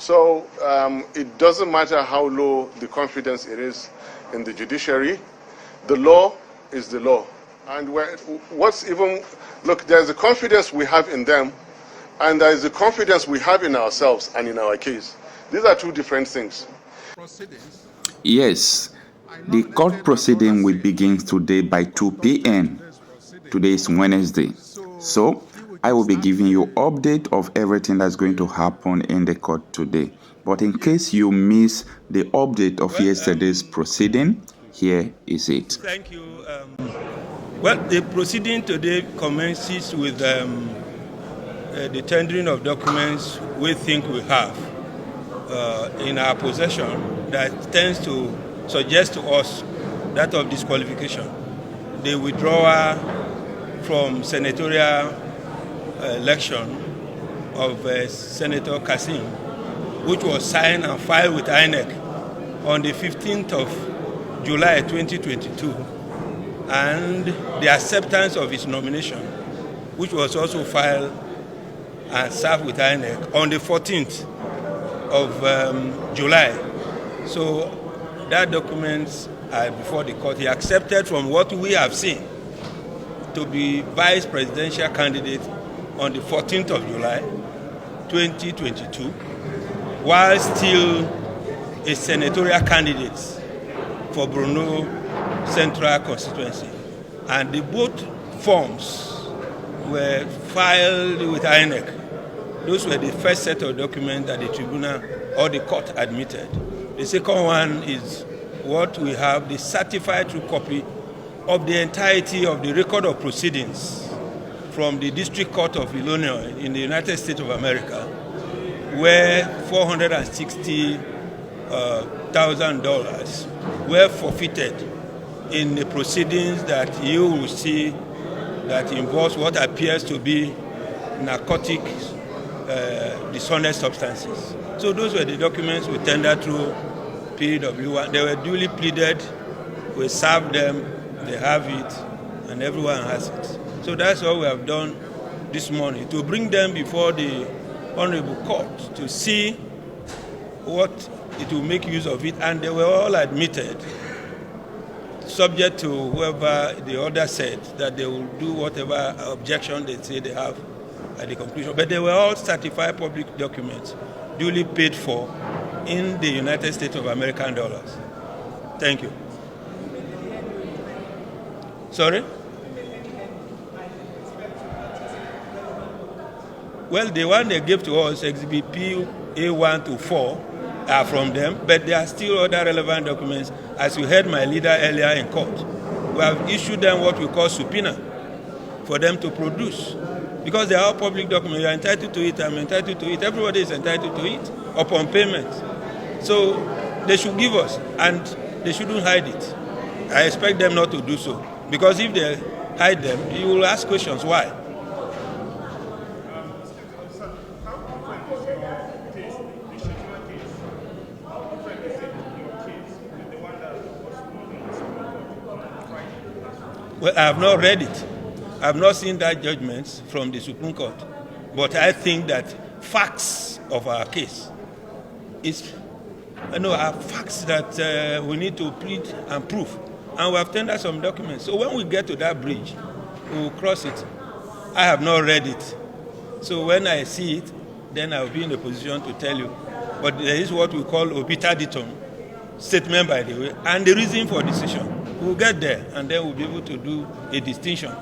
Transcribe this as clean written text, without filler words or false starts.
So it doesn't matter how low the confidence it is in the judiciary, the law is the law. And what's even, look, there's the confidence we have in them, and there's the confidence we have in ourselves and in our case. These are two different things. Yes, the court proceeding will begin today by 2 p.m. Today is Wednesday. So I will be giving you update of everything that's going to happen in the court today. But in case you miss the update of yesterday's proceeding, here is it. Thank you. Well, the proceeding today commences with the tendering of documents we think we have in our possession that tends to suggest to us that of disqualification. The withdrawal from senatorial election of Senator Kasim, which was signed and filed with INEC on the 15th of July 2022, and the acceptance of his nomination, which was also filed and served with INEC on the 14th of July. So that documents are before the court. He accepted from what we have seen to be vice presidential candidate on the 14th of July 2022, while still a senatorial candidate for Bruno Central constituency. And the both forms were filed with INEC. Those were the first set of documents that the tribunal or the court admitted. The second one is what we have, the certified true copy of the entirety of the record of proceedings from the District Court of Illinois in the United States of America, where $460,000 were forfeited in the proceedings that you will see that involves what appears to be narcotic dishonest substances. So those were the documents we tendered through PW1. They were duly pleaded, we served them, they have it, and everyone has it. So that's what we have done this morning, to bring them before the Honorable Court to see what it will make use of it, and they were all admitted, subject to whoever the order said that they will do whatever objection they say they have at the conclusion. But they were all certified public documents, duly paid for in the United States of American dollars. Thank you. Sorry? Well, the one they gave to us, Exhibit P A1 to 4, are from them, but there are still other relevant documents. As you heard my leader earlier in court, we have issued them what we call subpoena for them to produce. Because they are all public documents, you are entitled to it, I'm entitled to it, everybody is entitled to it upon payment. So they should give us, and they shouldn't hide it. I expect them not to do so. Because if they hide them, you will ask questions, why? Well, I have not read it. I have not seen that judgment from the Supreme Court. But I think that facts of our case are facts that we need to plead and prove. And we have tendered some documents. So when we get to that bridge, we will cross it. I have not read it. So when I see it, then I will be in a position to tell you. But there is what we call obiter dictum, statement by the way, and the reason for decision. We'll get there, and then we'll be able to do a distinction